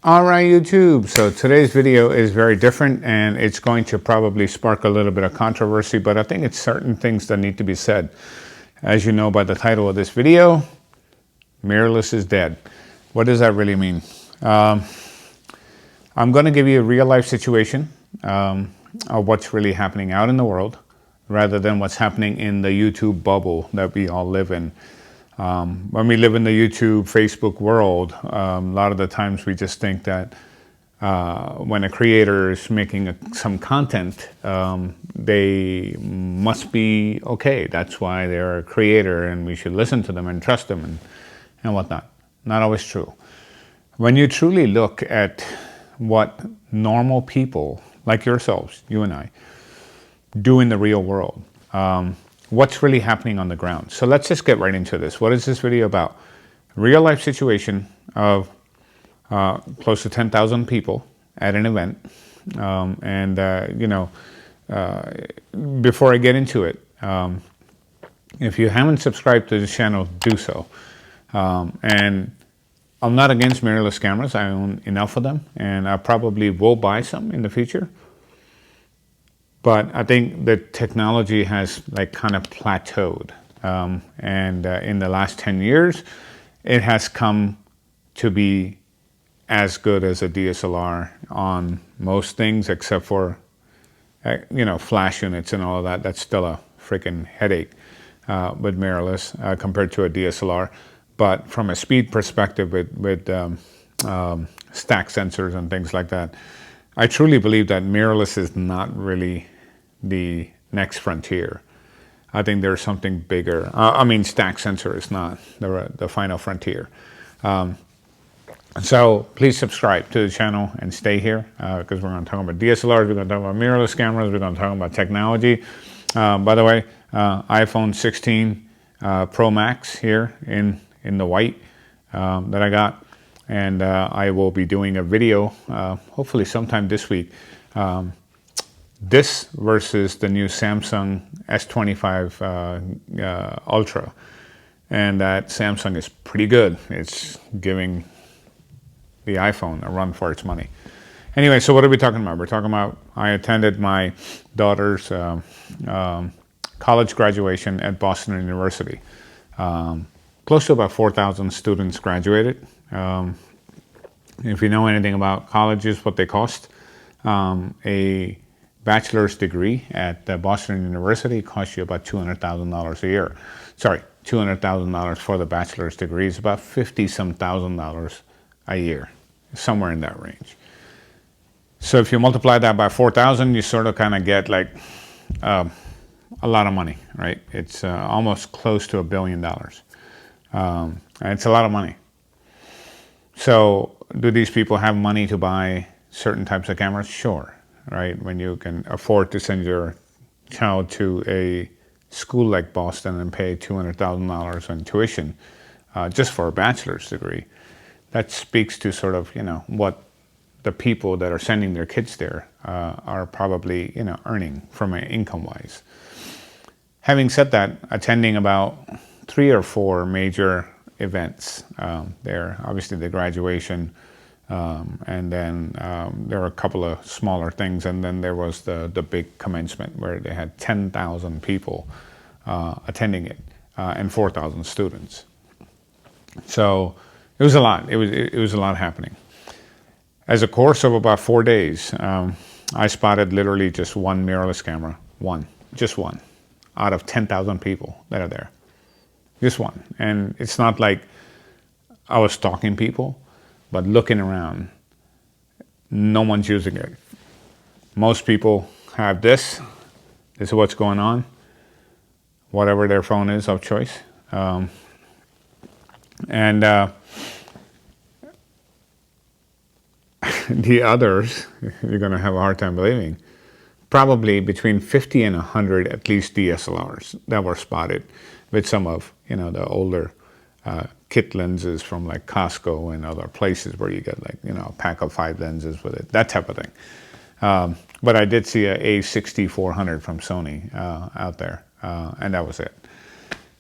All right, YouTube. So today's video is very different and it's going to probably spark a little bit of controversy, but I think it's certain things that need to be said. As you know by the title of this video, mirrorless is dead. What does that really mean? I'm going to give you a real life situation of what's really happening out in the world rather than what's happening in the YouTube bubble that we all live in. When we live in the YouTube, Facebook world, a lot of the times we just think that when a creator is making some content, they must be okay. That's why they're a creator and we should listen to them and trust them and whatnot. Not always true. When you truly look at what normal people like yourselves, you and I, do in the real world, what's really happening on the ground. So let's just get right into this. What is this video about? Real life situation of close to 10,000 people at an event. Before I get into it, if you haven't subscribed to the channel, do so. And I'm not against mirrorless cameras. I own enough of them and I probably will buy some in the future. But I think the technology has kind of plateaued. In the last 10 years, it has come to be as good as a DSLR on most things, except for, flash units and all of that. That's still a freaking headache with mirrorless compared to a DSLR. But from a speed perspective with stack sensors and things like that, I truly believe that mirrorless is not really the next frontier. I think there's something bigger. Stack sensor is not the final frontier. So please subscribe to the channel and stay here because we're going to talk about DSLRs, we're going to talk about mirrorless cameras, we're going to talk about technology. By the way, iPhone 16 Pro Max here in the white that I got. And I will be doing a video hopefully sometime this week. This versus the new Samsung S25 Ultra, and that Samsung is pretty good. It's giving the iPhone a run for its money. Anyway, so what are we talking about? We're talking about I attended my daughter's college graduation at Boston University. Close to about 4,000 students graduated. If you know anything about colleges, what they cost, a bachelor's degree at Boston University costs you about $200,000 a year. Sorry, $200,000 for the bachelor's degree is about $50-some thousand a year, somewhere in that range. So if you multiply that by 4,000, you sort of kind of get a lot of money, right? It's almost close to $1 billion. And it's a lot of money. So do these people have money to buy certain types of cameras? Sure. Right? When you can afford to send your child to a school like Boston and pay $200,000 in tuition just for a bachelor's degree, that speaks to sort of, what the people that are sending their kids there are probably, earning from an income-wise. Having said that, attending about 3 or 4 major events there, obviously the graduation, and then there were a couple of smaller things, and then there was the big commencement where they had 10,000 people attending it and 4,000 students. So it was a lot. It was a lot happening. As a course of about 4 days, I spotted literally just one mirrorless camera, just one, out of 10,000 people that are there. Just one. And it's not like I was stalking people, but looking around, no one's using it. Most people have this. This is what's going on, whatever their phone is of choice. The others, you're going to have a hard time believing, probably between 50 and 100 at least DSLRs that were spotted with some of the older kit lenses from like Costco and other places where you get a pack of 5 lenses with it, that type of thing. But I did see a A6400 from Sony out there, and that was it.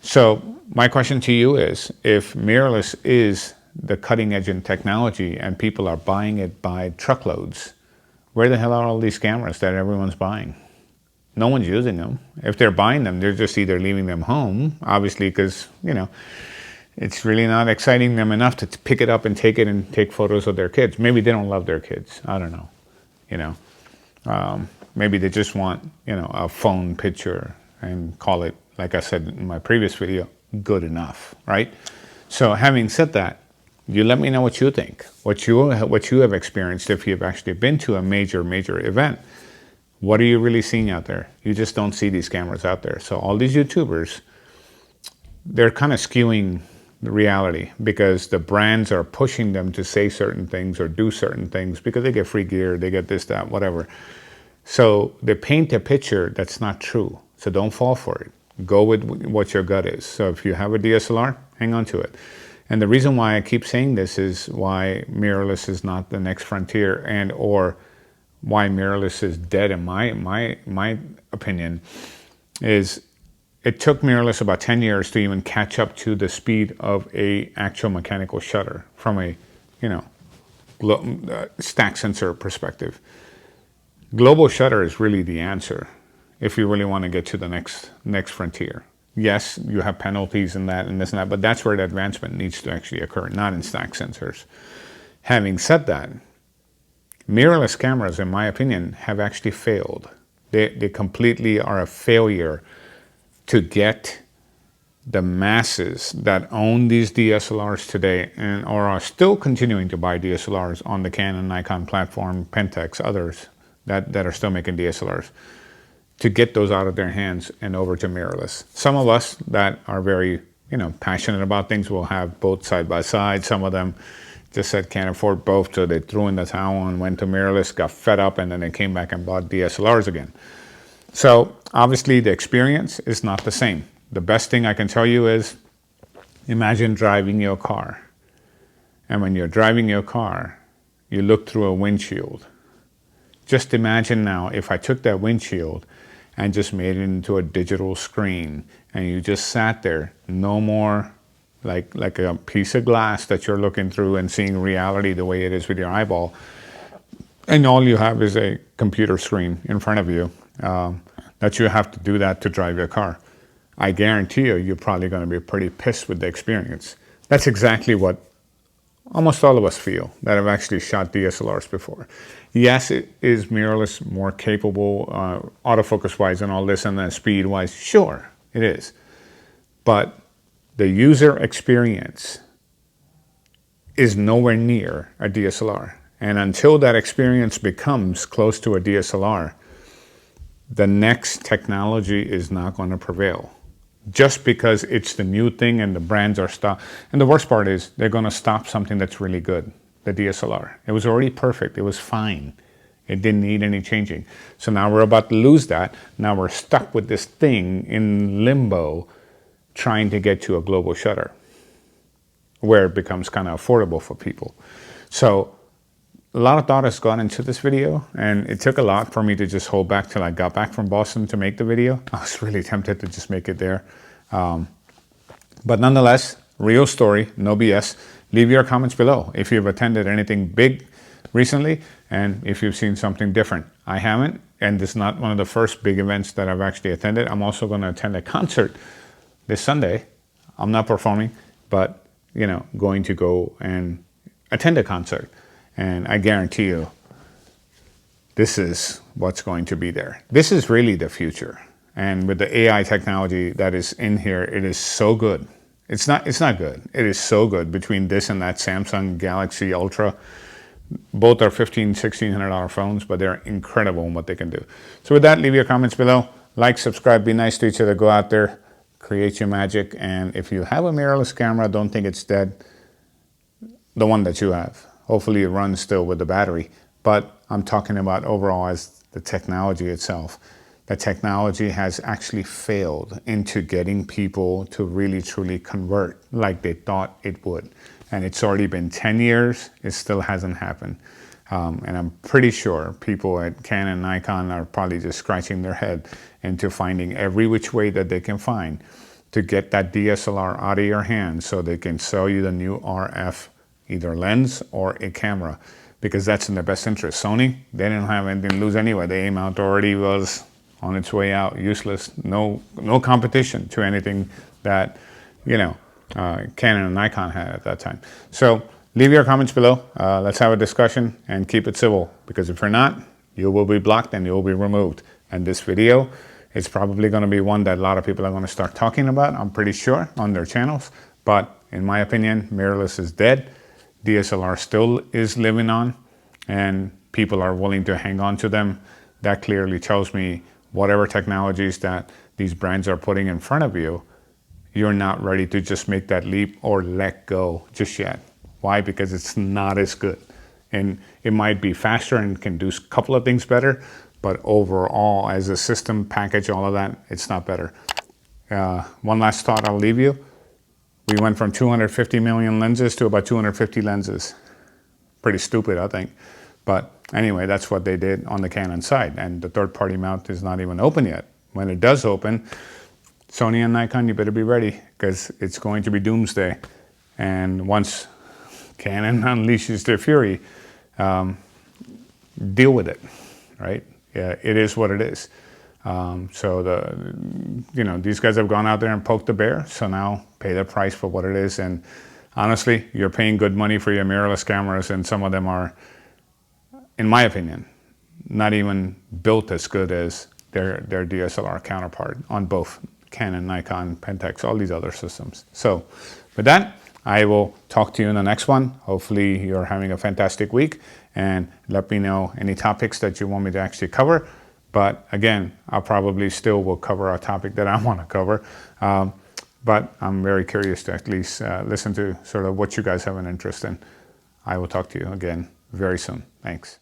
So my question to you is, if mirrorless is the cutting edge in technology and people are buying it by truckloads, where the hell are all these cameras that everyone's buying? No one's using them. If they're buying them, they're just either leaving them home, obviously, because, it's really not exciting them enough to pick it up and take photos of their kids. Maybe they don't love their kids. I don't know. Maybe they just want, a phone picture and call it, like I said in my previous video, good enough, right? So having said that, you let me know what you think, what you have experienced if you've actually been to a major event. What are you really seeing out there? You just don't see these cameras out there. So all these YouTubers, they're kind of skewing the reality because the brands are pushing them to say certain things or do certain things because they get free gear, they get this, that, whatever. So they paint a picture that's not true. So don't fall for it. Go with what your gut is. So if you have a DSLR, hang on to it. And the reason why I keep saying this is why mirrorless is not the next frontier, and or why mirrorless is dead in my opinion, is it took mirrorless about 10 years to even catch up to the speed of a actual mechanical shutter from a stack sensor perspective. Global shutter is really the answer if you really want to get to the next frontier. Yes, you have penalties in that and this and that, but that's where the advancement needs to actually occur, not in stack sensors. Having said that, mirrorless cameras, in my opinion, have actually failed. They completely are a failure to get the masses that own these DSLRs today and or are still continuing to buy DSLRs on the Canon, Nikon platform, Pentax, others that are still making DSLRs, to get those out of their hands and over to mirrorless. Some of us that are very, passionate about things will have both side by side. Some of them just said can't afford both, so they threw in the towel and went to mirrorless, got fed up, and then they came back and bought DSLRs again. So obviously the experience is not the same. The best thing I can tell you is imagine driving your car. And when you're driving your car, you look through a windshield. Just imagine now if I took that windshield and just made it into a digital screen and you just sat there, no more like a piece of glass that you're looking through and seeing reality the way it is with your eyeball. And all you have is a computer screen in front of you that you have to do that to drive your car. I guarantee you're probably going to be pretty pissed with the experience. That's exactly what almost all of us feel that have actually shot DSLRs before. Yes, it is mirrorless more capable, autofocus-wise and all this, and then speed-wise. Sure, it is. But the user experience is nowhere near a DSLR. And until that experience becomes close to a DSLR, the next technology is not going to prevail. Just because it's the new thing and the brands are stopped. And the worst part is they're going to stop something that's really good, the DSLR. It was already perfect. It was fine. It didn't need any changing. So now we're about to lose that. Now we're stuck with this thing in limbo trying to get to a global shutter where it becomes kind of affordable for people. So a lot of thought has gone into this video, and it took a lot for me to just hold back till I got back from Boston to make the video. I was really tempted to just make it there. But nonetheless, real story, no BS. Leave your comments below if you've attended anything big recently and if you've seen something different. I haven't, and this is not one of the first big events that I've actually attended. I'm also going to attend a concert this Sunday. I'm not performing, but going to go and attend a concert. And I guarantee you, this is what's going to be there. This is really the future. And with the AI technology that is in here, it is so good. It's not good. It is so good between this and that Samsung Galaxy Ultra. Both are $1,500, $1,600 phones, but they're incredible in what they can do. So with that, leave your comments below. Like, subscribe, be nice to each other. Go out there, create your magic. And if you have a mirrorless camera, don't think it's dead. The one that you have. Hopefully it runs still with the battery, but I'm talking about overall as the technology itself. The technology has actually failed into getting people to really truly convert like they thought it would. And it's already been 10 years, it still hasn't happened. And I'm pretty sure people at Canon and Nikon are probably just scratching their head into finding every which way that they can find to get that DSLR out of your hands so they can sell you the new RF either lens or a camera, because that's in their best interest. Sony, they didn't have anything to lose anyway. The A-mount already was on its way out, useless, no competition to anything that, you know, Canon and Nikon had at that time. So leave your comments below. Let's have a discussion and keep it civil, because if you're not, you will be blocked and you will be removed. And this video is probably going to be one that a lot of people are going to start talking about, I'm pretty sure, on their channels. But in my opinion, mirrorless is dead. DSLR still is living on, and people are willing to hang on to them. That clearly tells me whatever technologies that these brands are putting in front of you, you're not ready to just make that leap or let go just yet. Why? Because it's not as good. And it might be faster and can do a couple of things better, but overall, as a system package, all of that, it's not better. One last thought I'll leave you. We went from 250 million lenses to about 250 lenses. Pretty stupid, I think. But anyway, that's what they did on the Canon side. And the third-party mount is not even open yet. When it does open, Sony and Nikon, you better be ready, because it's going to be doomsday. And once Canon unleashes their fury, deal with it, right? Yeah, it is what it is. So these guys have gone out there and poked the bear, so now pay the price for what it is. And honestly, you're paying good money for your mirrorless cameras, and some of them are, in my opinion, not even built as good as their DSLR counterpart on both Canon, Nikon, Pentax, all these other systems. So with that, I will talk to you in the next one. Hopefully you're having a fantastic week, and let me know any topics that you want me to actually cover. But again, I'll probably still will cover a topic that I want to cover. But I'm very curious to at least listen to sort of what you guys have an interest in. I will talk to you again very soon. Thanks.